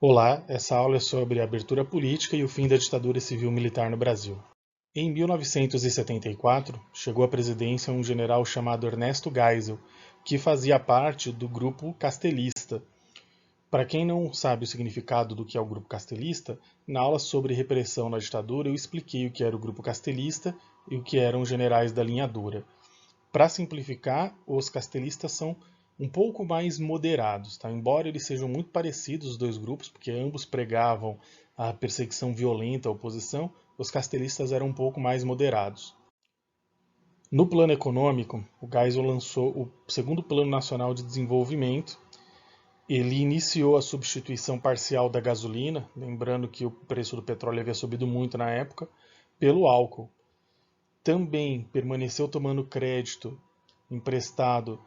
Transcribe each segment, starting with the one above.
Olá, essa aula é sobre a abertura política e o fim da ditadura civil-militar no Brasil. Em 1974, chegou à presidência um general chamado Ernesto Geisel, que fazia parte do grupo castelista. Para quem não sabe o significado do que é o grupo castelista, na aula sobre repressão na ditadura eu expliquei o que era o grupo castelista e o que eram os generais da linha dura. Para simplificar, os castelistas são um pouco mais moderados, tá? Embora eles sejam muito parecidos os dois grupos, porque ambos pregavam a perseguição violenta à oposição, os castelistas eram um pouco mais moderados. No plano econômico, o Geisel lançou o segundo Plano Nacional de Desenvolvimento. Ele iniciou a substituição parcial da gasolina, lembrando que o preço do petróleo havia subido muito na época, pelo álcool. Também permaneceu tomando crédito emprestado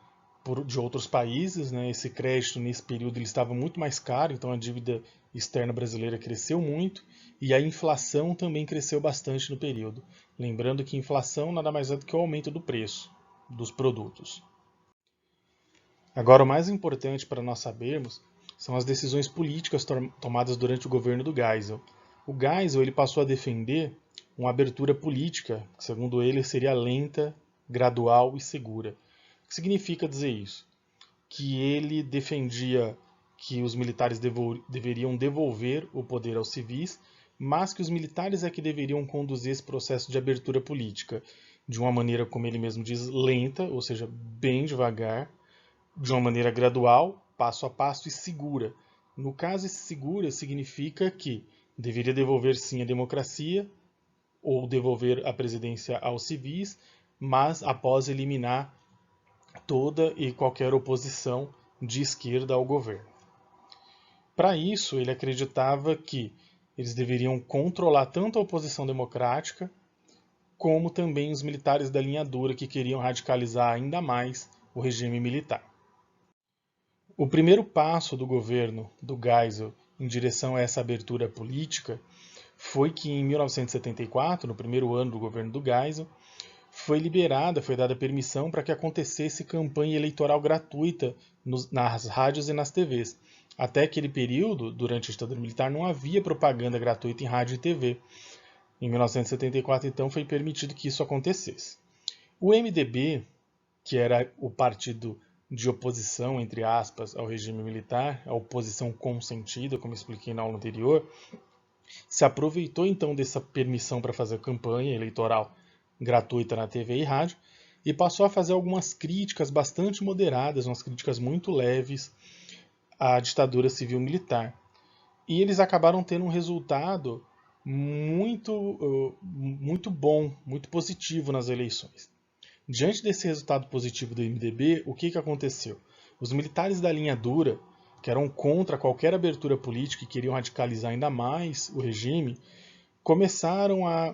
de outros países, né? Esse crédito nesse período ele estava muito mais caro, então a dívida externa brasileira cresceu muito e a inflação também cresceu bastante no período. Lembrando que inflação nada mais é do que o aumento do preço dos produtos. Agora, o mais importante para nós sabermos são as decisões políticas tomadas durante o governo do Geisel. O Geisel ele passou a defender uma abertura política, que segundo ele seria lenta, gradual e segura. O que significa dizer isso? Que ele defendia que os militares deveriam devolver o poder aos civis, mas que os militares é que deveriam conduzir esse processo de abertura política de uma maneira, como ele mesmo diz, lenta, ou seja, bem devagar, de uma maneira gradual, passo a passo e segura. No caso, esse segura significa que deveria devolver sim a democracia ou devolver a presidência aos civis, mas após eliminar toda e qualquer oposição de esquerda ao governo. Para isso, ele acreditava que eles deveriam controlar tanto a oposição democrática como também os militares da linha dura que queriam radicalizar ainda mais o regime militar. O primeiro passo do governo do Geisel em direção a essa abertura política foi que em 1974, no primeiro ano do governo do Geisel, foi dada permissão para que acontecesse campanha eleitoral gratuita nas rádios e nas TVs. Até aquele período, durante a ditadura militar, não havia propaganda gratuita em rádio e TV. Em 1974, então, foi permitido que isso acontecesse. O MDB, que era o partido de oposição, entre aspas, ao regime militar, a oposição consentida, como expliquei na aula anterior, se aproveitou então dessa permissão para fazer campanha eleitoral gratuita na TV e rádio e passou a fazer algumas críticas bastante moderadas, umas críticas muito leves à ditadura civil-militar. E eles acabaram tendo um resultado muito bom, muito positivo nas eleições. Diante desse resultado positivo do MDB, o que aconteceu? Os militares da linha dura, que eram contra qualquer abertura política e queriam radicalizar ainda mais o regime, começaram a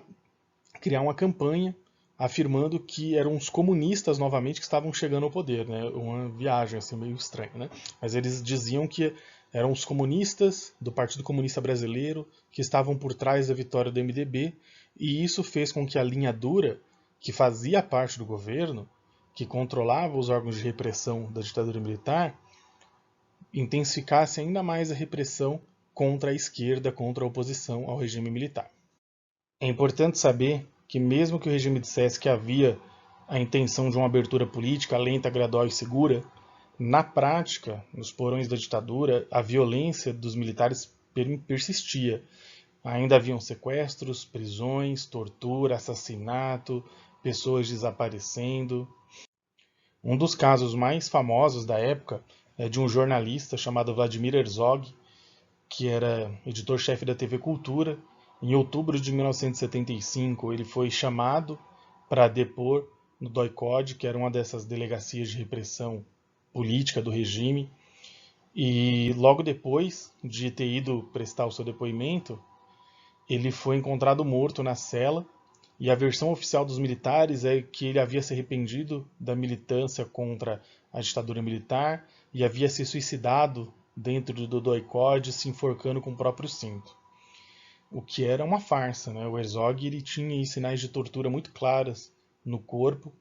criar uma campanha afirmando que eram os comunistas novamente que estavam chegando ao poder, né? Uma viagem assim meio estranha, né? Mas eles diziam que eram os comunistas do Partido Comunista Brasileiro que estavam por trás da vitória do MDB, e isso fez com que a linha dura, que fazia parte do governo, que controlava os órgãos de repressão da ditadura militar, intensificasse ainda mais a repressão contra a esquerda, contra a oposição ao regime militar. É importante saber que, mesmo que o regime dissesse que havia a intenção de uma abertura política lenta, gradual e segura, na prática, nos porões da ditadura, a violência dos militares persistia. Ainda haviam sequestros, prisões, tortura, assassinato, pessoas desaparecendo. Um dos casos mais famosos da época é de um jornalista chamado Vladimir Herzog, que era editor-chefe da TV Cultura. Em outubro de 1975, ele foi chamado para depor no DOI-CODE, que era uma dessas delegacias de repressão política do regime. E logo depois de ter ido prestar o seu depoimento, ele foi encontrado morto na cela. E a versão oficial dos militares é que ele havia se arrependido da militância contra a ditadura militar e havia se suicidado dentro do DOI-CODE, se enforcando com o próprio cinto. O que era uma farsa, né? O Herzog ele tinha sinais de tortura muito claras no corpo,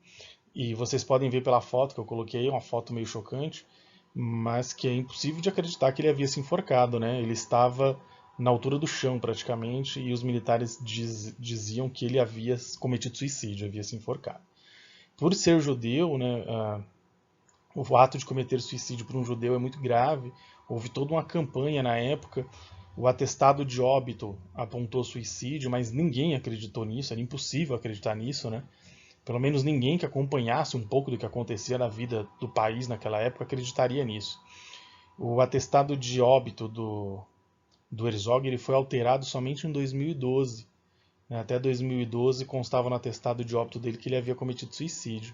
e vocês podem ver pela foto que eu coloquei, uma foto meio chocante, mas que é impossível de acreditar que ele havia se enforcado, né? Ele estava na altura do chão praticamente e os militares diziam que ele havia cometido suicídio, havia se enforcado. Por ser judeu, né, o ato de cometer suicídio por um judeu é muito grave. Houve toda uma campanha na época. O atestado de óbito apontou suicídio, mas ninguém acreditou nisso. Era impossível acreditar nisso, né? Pelo menos ninguém que acompanhasse um pouco do que acontecia na vida do país naquela época acreditaria nisso. O atestado de óbito do Herzog ele foi alterado somente em 2012. Até 2012 constava no atestado de óbito dele que ele havia cometido suicídio.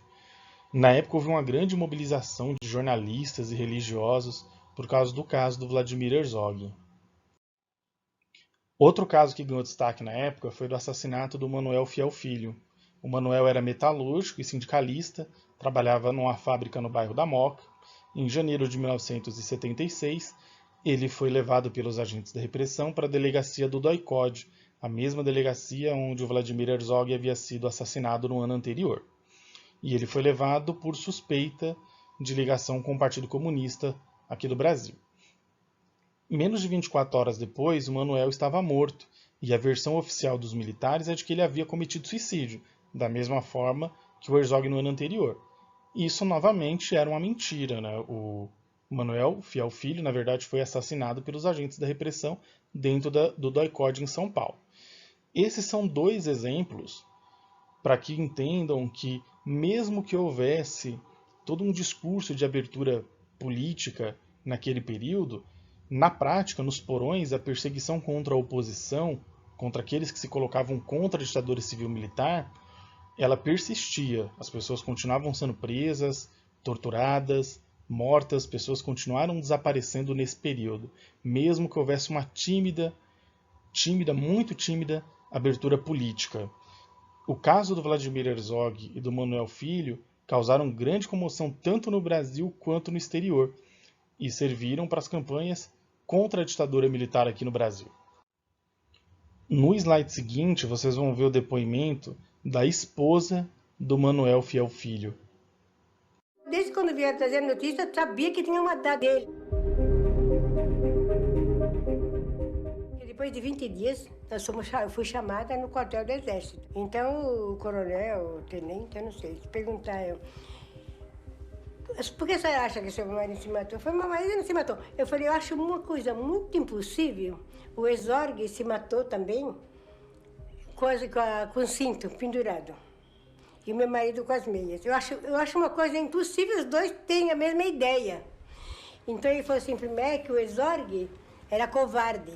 Na época houve uma grande mobilização de jornalistas e religiosos por causa do caso do Vladimir Herzog. Outro caso que ganhou destaque na época foi do assassinato do Manuel Fiel Filho. O Manuel era metalúrgico e sindicalista, trabalhava numa fábrica no bairro da Moca. Em janeiro de 1976, ele foi levado pelos agentes da repressão para a delegacia do DOI-CODE, a mesma delegacia onde o Vladimir Herzog havia sido assassinado no ano anterior. E ele foi levado por suspeita de ligação com o Partido Comunista aqui do Brasil. Menos de 24 horas depois, o Manuel estava morto, e a versão oficial dos militares é de que ele havia cometido suicídio, da mesma forma que o Herzog no ano anterior. E isso novamente era uma mentira, né? O Manuel Fiel Filho, na verdade, foi assassinado pelos agentes da repressão dentro do DOI-CODE em São Paulo. Esses são dois exemplos para que entendam que, mesmo que houvesse todo um discurso de abertura política naquele período, na prática, nos porões, a perseguição contra a oposição, contra aqueles que se colocavam contra a ditadura civil-militar, ela persistia. As pessoas continuavam sendo presas, torturadas, mortas, pessoas continuaram desaparecendo nesse período, mesmo que houvesse uma tímida, muito tímida, abertura política. O caso do Vladimir Herzog e do Manuel Filho causaram grande comoção tanto no Brasil quanto no exterior e serviram para as campanhas contra a ditadura militar aqui no Brasil. No slide seguinte, vocês vão ver o depoimento da esposa do Manuel Fiel Filho. Desde quando vieram trazer a notícia, eu sabia que tinha matado ele. Depois de 20 dias, eu fui chamada no quartel do Exército. Então, o coronel, o tenente, eu não sei, perguntaram: por que você acha que seu marido se matou? Eu falei: meu marido não se matou. Eu falei: eu acho uma coisa muito impossível. O Herzog se matou também, quase com o cinto pendurado. E o meu marido com as meias. Eu acho uma coisa impossível, os dois têm a mesma ideia. Então ele falou assim primeiro que o Herzog era covarde.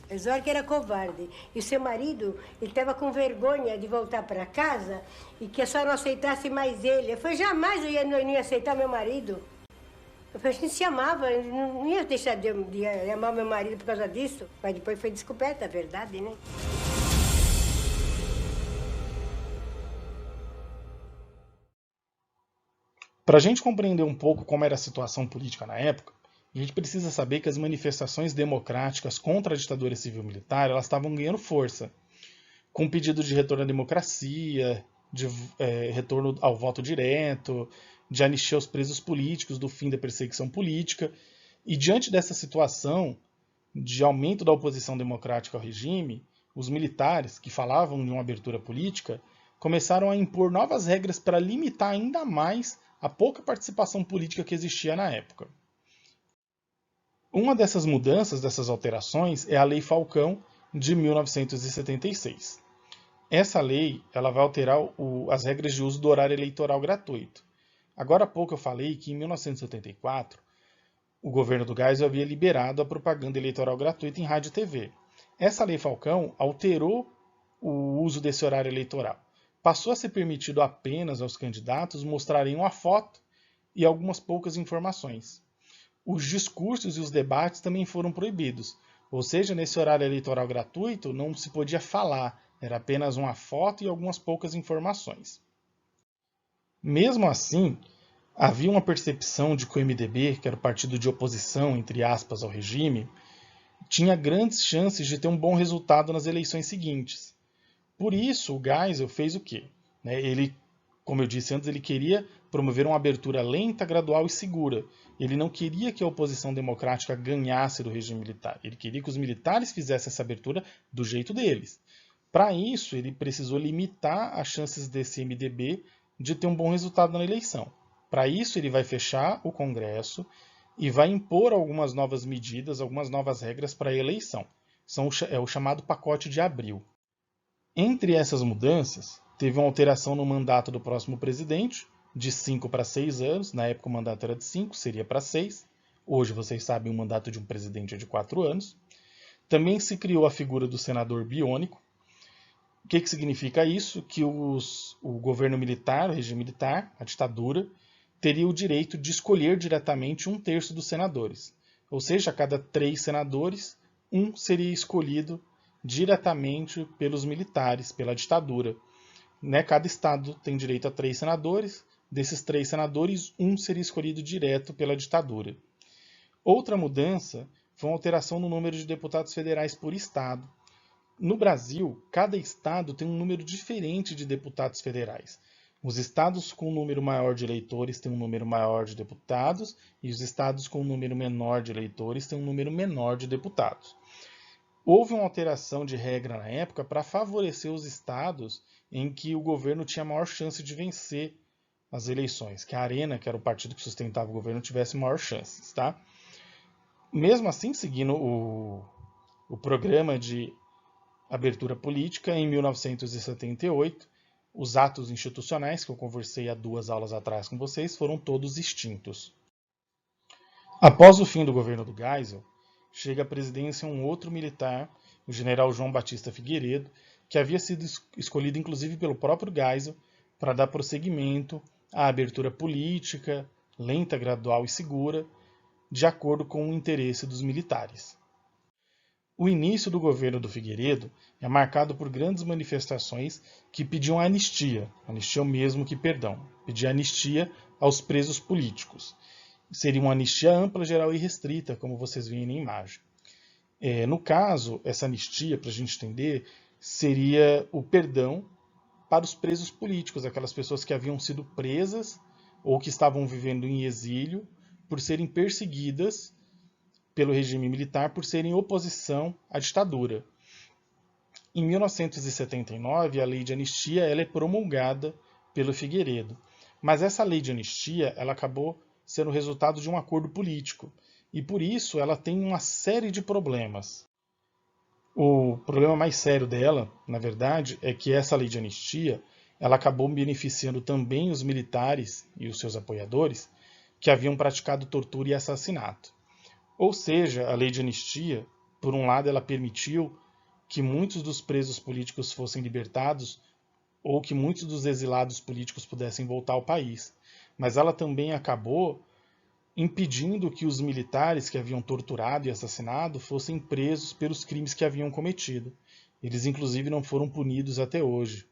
O Herzog era covarde. E o seu marido, ele estava com vergonha de voltar para casa e que a senhora não aceitasse mais ele. Eu falei: jamais eu não ia aceitar meu marido. Eu falei: a gente se amava, eu não ia deixar de amar meu marido por causa disso. Mas depois foi descoberta a verdade, né? Para a gente compreender um pouco como era a situação política na época, a gente precisa saber que as manifestações democráticas contra a ditadura civil-militar elas estavam ganhando força, com pedido de retorno à democracia, de retorno ao voto direto, de anistia aos presos políticos, do fim da perseguição política. E diante dessa situação de aumento da oposição democrática ao regime, os militares, que falavam de uma abertura política, começaram a impor novas regras para limitar ainda mais a pouca participação política que existia na época. Uma dessas mudanças, dessas alterações, é a Lei Falcão de 1976. Essa lei ela vai alterar as regras de uso do horário eleitoral gratuito. Agora há pouco eu falei que em 1974 o governo do Geisel havia liberado a propaganda eleitoral gratuita em rádio e TV. Essa Lei Falcão alterou o uso desse horário eleitoral. Passou a ser permitido apenas aos candidatos mostrarem uma foto e algumas poucas informações. Os discursos e os debates também foram proibidos, ou seja, nesse horário eleitoral gratuito não se podia falar, era apenas uma foto e algumas poucas informações. Mesmo assim, havia uma percepção de que o MDB, que era o partido de oposição, entre aspas, ao regime, tinha grandes chances de ter um bom resultado nas eleições seguintes. Por isso, o Geisel fez o quê? Ele Como eu disse antes, ele queria promover uma abertura lenta, gradual e segura. Ele não queria que a oposição democrática ganhasse do regime militar. Ele queria que os militares fizessem essa abertura do jeito deles. Para isso, ele precisou limitar as chances desse MDB de ter um bom resultado na eleição. Para isso, ele vai fechar o Congresso e vai impor algumas novas medidas, algumas novas regras para a eleição. É o chamado pacote de abril. Entre essas mudanças, teve uma alteração no mandato do próximo presidente, de 5 para 6 anos. Na época o mandato era de 5, seria para 6. Hoje, vocês sabem, o mandato de um presidente é de 4 anos. Também se criou a figura do senador biônico. O que significa isso? Que o governo militar, o regime militar, a ditadura, teria o direito de escolher diretamente 1/3 dos senadores. Ou seja, a cada 3 senadores, um seria escolhido diretamente pelos militares, pela ditadura. Cada estado tem direito a 3 senadores, desses 3 senadores, um seria escolhido direto pela ditadura. Outra mudança foi uma alteração no número de deputados federais por estado. No Brasil, cada estado tem um número diferente de deputados federais. Os estados com um número maior de eleitores têm um número maior de deputados, e os estados com um número menor de eleitores têm um número menor de deputados. Houve uma alteração de regra na época para favorecer os estados em que o governo tinha maior chance de vencer as eleições, que a Arena, que era o partido que sustentava o governo, tivesse maior chances. Tá? Mesmo assim, seguindo o programa de abertura política, em 1978, os atos institucionais, que eu conversei há 2 aulas atrás com vocês, foram todos extintos. Após o fim do governo do Geisel, chega à presidência um outro militar, o general João Batista Figueiredo, que havia sido escolhido inclusive pelo próprio Geisel para dar prosseguimento à abertura política, lenta, gradual e segura, de acordo com o interesse dos militares. O início do governo do Figueiredo é marcado por grandes manifestações que pediam anistia mesmo que perdão, pedia anistia aos presos políticos. Seria uma anistia ampla, geral e restrita, como vocês veem na imagem. No caso, essa anistia, para a gente entender, seria o perdão para os presos políticos, aquelas pessoas que haviam sido presas ou que estavam vivendo em exílio por serem perseguidas pelo regime militar por serem oposição à ditadura. Em 1979, a lei de anistia ela é promulgada pelo Figueiredo. Mas essa lei de anistia ela acabou sendo resultado de um acordo político. E por isso ela tem uma série de problemas. O problema mais sério dela, na verdade, é que essa lei de anistia ela acabou beneficiando também os militares e os seus apoiadores que haviam praticado tortura e assassinato. Ou seja, a lei de anistia, por um lado, ela permitiu que muitos dos presos políticos fossem libertados ou que muitos dos exilados políticos pudessem voltar ao país. Mas ela também acabou impedindo que os militares que haviam torturado e assassinado fossem presos pelos crimes que haviam cometido. Eles, inclusive, não foram punidos até hoje.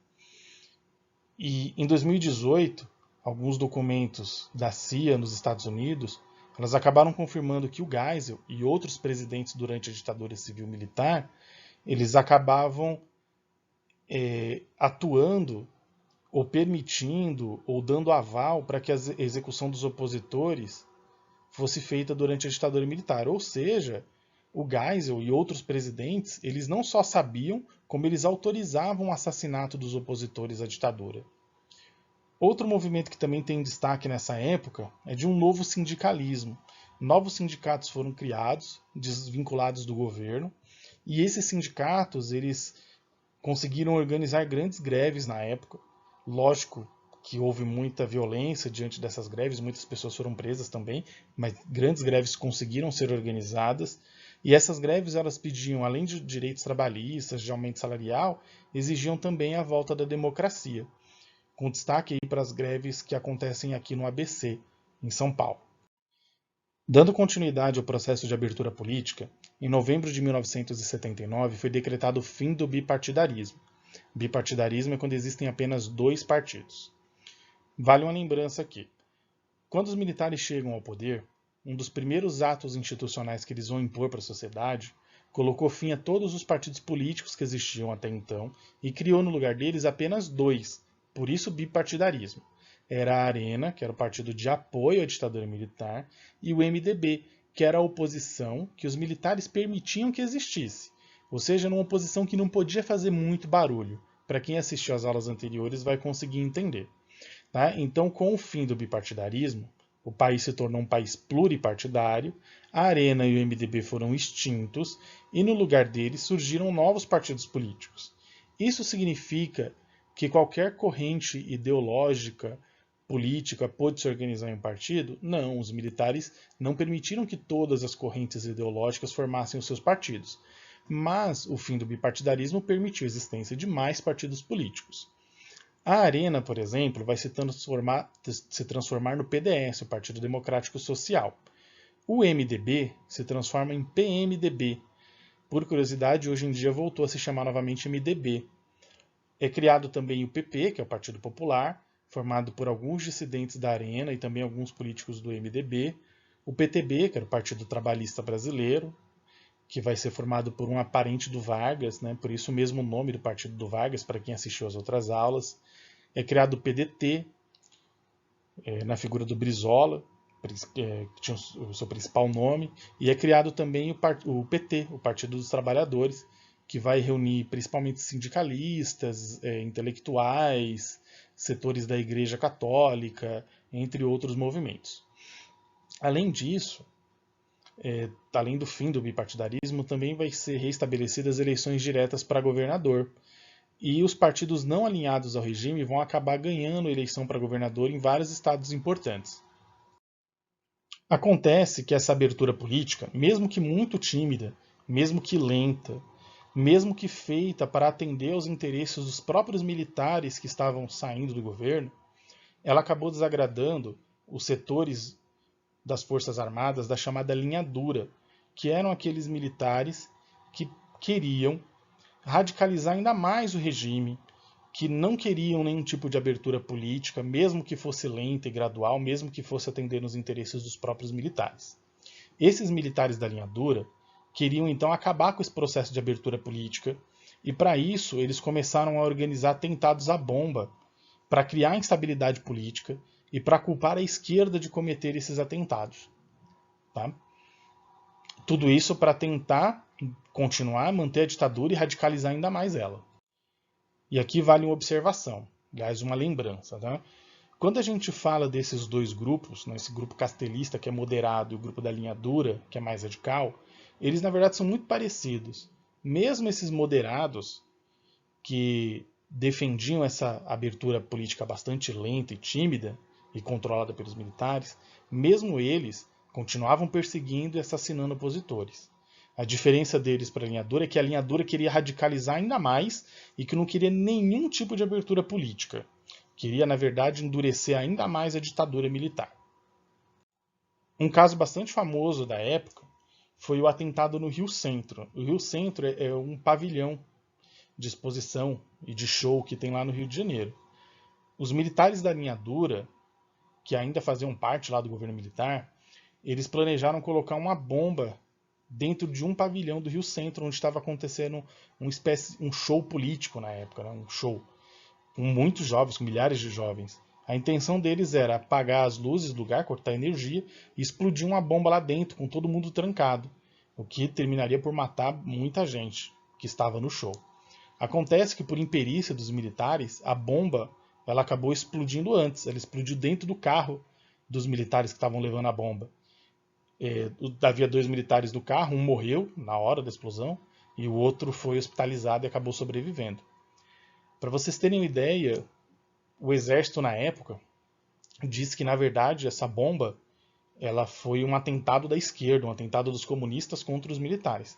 E em 2018, alguns documentos da CIA nos Estados Unidos elas acabaram confirmando que o Geisel e outros presidentes durante a ditadura civil-militar, eles acabavam atuando ou permitindo ou dando aval para que a execução dos opositores fosse feita durante a ditadura militar. Ou seja, o Geisel e outros presidentes, eles não só sabiam, como eles autorizavam o assassinato dos opositores à ditadura. Outro movimento que também tem destaque nessa época é de um novo sindicalismo. Novos sindicatos foram criados, desvinculados do governo, e esses sindicatos eles conseguiram organizar grandes greves na época. Lógico que houve muita violência diante dessas greves, muitas pessoas foram presas também, mas grandes greves conseguiram ser organizadas. E essas greves elas pediam, além de direitos trabalhistas, de aumento salarial, exigiam também a volta da democracia, com destaque aí para as greves que acontecem aqui no ABC, em São Paulo. Dando continuidade ao processo de abertura política, em novembro de 1979 foi decretado o fim do bipartidarismo. Bipartidarismo é quando existem apenas 2 partidos. Vale uma lembrança aqui. Quando os militares chegam ao poder, um dos primeiros atos institucionais que eles vão impor para a sociedade colocou fim a todos os partidos políticos que existiam até então e criou no lugar deles apenas 2, Por isso bipartidarismo. Era a Arena, que era o partido de apoio à ditadura militar, e o MDB, que era a oposição que os militares permitiam que existisse. Ou seja, uma oposição que não podia fazer muito barulho. Para quem assistiu às aulas anteriores vai conseguir entender. Tá? Então, com o fim do bipartidarismo, o país se tornou um país pluripartidário, a Arena e o MDB foram extintos e no lugar deles surgiram novos partidos políticos. Isso significa que qualquer corrente ideológica, política pôde se organizar em um partido? Não, os militares não permitiram que todas as correntes ideológicas formassem os seus partidos. Mas o fim do bipartidarismo permitiu a existência de mais partidos políticos. A Arena, por exemplo, vai se transformar no PDS, o Partido Democrático Social. O MDB se transforma em PMDB. Por curiosidade, hoje em dia voltou a se chamar novamente MDB. É criado também o PP, que é o Partido Popular, formado por alguns dissidentes da Arena e também alguns políticos do MDB. O PTB, que era o Partido Trabalhista Brasileiro, que vai ser formado por um aparente do Vargas, né? Por isso o mesmo nome do Partido do Vargas, para quem assistiu às outras aulas. É criado o PDT, na figura do Brizola, que tinha o seu principal nome, e é criado também o PT, o Partido dos Trabalhadores, que vai reunir principalmente sindicalistas, intelectuais, setores da Igreja Católica, entre outros movimentos. Além disso, além do fim do bipartidarismo, também vai ser reestabelecidas eleições diretas para governador. E os partidos não alinhados ao regime vão acabar ganhando a eleição para governador em vários estados importantes. Acontece que essa abertura política, mesmo que muito tímida, mesmo que lenta, mesmo que feita para atender aos interesses dos próprios militares que estavam saindo do governo, ela acabou desagradando os setores das Forças Armadas da chamada linha dura, que eram aqueles militares que queriam radicalizar ainda mais o regime, que não queriam nenhum tipo de abertura política, mesmo que fosse lenta e gradual, mesmo que fosse atender nos interesses dos próprios militares. Esses militares da linha dura queriam então acabar com esse processo de abertura política, e para isso eles começaram a organizar atentados à bomba, para criar instabilidade política e para culpar a esquerda de cometer esses atentados. Tá? Tudo isso para tentar continuar, manter a ditadura e radicalizar ainda mais ela. E aqui vale uma observação, aliás, uma lembrança. Tá? Quando a gente fala desses dois grupos, né, esse grupo castelista que é moderado e o grupo da linha dura, que é mais radical, eles na verdade são muito parecidos. Mesmo esses moderados, que defendiam essa abertura política bastante lenta e tímida e controlada pelos militares, mesmo eles continuavam perseguindo e assassinando opositores. A diferença deles para a linha dura é que a linha dura queria radicalizar ainda mais e que não queria nenhum tipo de abertura política. Queria, na verdade, endurecer ainda mais a ditadura militar. Um caso bastante famoso da época foi o atentado no Rio Centro. O Rio Centro é um pavilhão de exposição e de show que tem lá no Rio de Janeiro. Os militares da linha dura, que ainda faziam parte lá do governo militar, eles planejaram colocar uma bomba dentro de um pavilhão do Rio Centro, onde estava acontecendo um show político na época, né? Um show com muitos jovens, com milhares de jovens. A intenção deles era apagar as luzes do lugar, cortar a energia e explodir uma bomba lá dentro, com todo mundo trancado, o que terminaria por matar muita gente que estava no show. Acontece que, por imperícia dos militares, a bomba ela acabou explodindo antes. Ela explodiu dentro do carro dos militares que estavam levando a bomba. Havia 2 militares no carro, um morreu na hora da explosão e o outro foi hospitalizado e acabou sobrevivendo. Para vocês terem uma ideia, o exército na época disse que, na verdade, essa bomba ela foi um atentado da esquerda, um atentado dos comunistas contra os militares.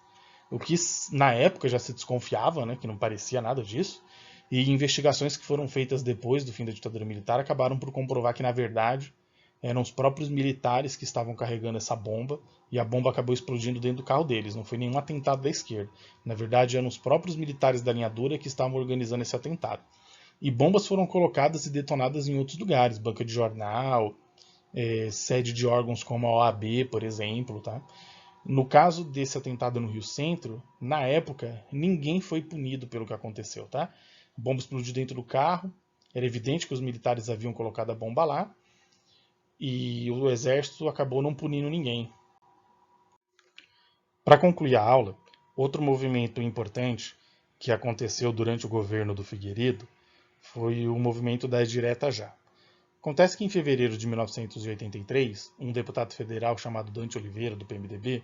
O que na época já se desconfiava, né, que não parecia nada disso, e investigações que foram feitas depois do fim da ditadura militar acabaram por comprovar que, na verdade, eram os próprios militares que estavam carregando essa bomba, e a bomba acabou explodindo dentro do carro deles, não foi nenhum atentado da esquerda. Na verdade, eram os próprios militares da linha dura que estavam organizando esse atentado. E bombas foram colocadas e detonadas em outros lugares, banca de jornal, sede de órgãos como a OAB, por exemplo. Tá? No caso desse atentado no Rio Centro, na época, ninguém foi punido pelo que aconteceu. Tá? A bomba explodiu dentro do carro, Era evidente que os militares haviam colocado a bomba lá e o exército acabou não punindo ninguém. Para concluir a aula, outro movimento importante que aconteceu durante o governo do Figueiredo foi o movimento das diretas já. Acontece que em fevereiro de 1983, um deputado federal chamado Dante Oliveira, do PMDB,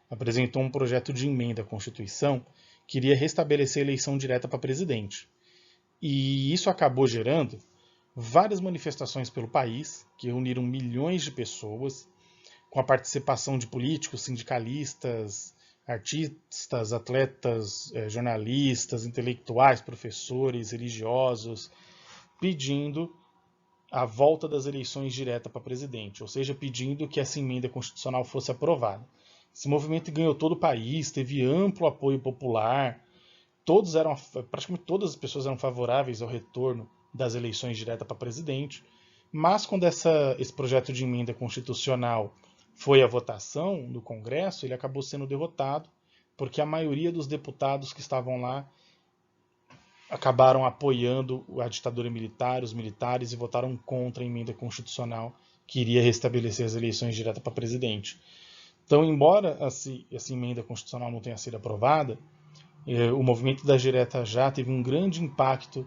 apresentou um projeto de emenda à Constituição que iria restabelecer a eleição direta para presidente. E isso acabou gerando várias manifestações pelo país, que reuniram milhões de pessoas, com a participação de políticos, sindicalistas, artistas, atletas, jornalistas, intelectuais, professores, religiosos, pedindo a volta das eleições diretas para presidente, ou seja, pedindo que essa emenda constitucional fosse aprovada. Esse movimento ganhou todo o país, teve amplo apoio popular, praticamente todas as pessoas eram favoráveis ao retorno das eleições diretas para presidente, mas quando esse projeto de emenda constitucional foi à votação no Congresso, ele acabou sendo derrotado, porque a maioria dos deputados que estavam lá acabaram apoiando a ditadura militar, os militares, e votaram contra a emenda constitucional que iria restabelecer as eleições diretas para presidente. Então, embora essa emenda constitucional não tenha sido aprovada, o movimento das diretas já teve um grande impacto,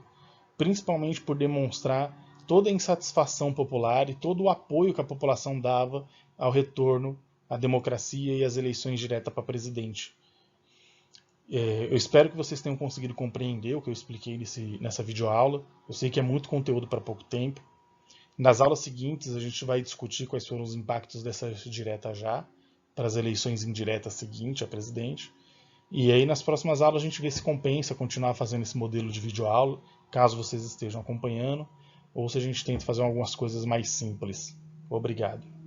principalmente por demonstrar toda a insatisfação popular e todo o apoio que a população dava ao retorno à democracia e às eleições diretas para presidente. Eu espero que vocês tenham conseguido compreender o que eu expliquei nessa videoaula. Eu sei que é muito conteúdo para pouco tempo. Nas aulas seguintes, a gente vai discutir quais foram os impactos dessas diretas já para as eleições indiretas seguintes a presidente. E aí, nas próximas aulas, a gente vê se compensa continuar fazendo esse modelo de videoaula, caso vocês estejam acompanhando, ou se a gente tenta fazer algumas coisas mais simples. Obrigado.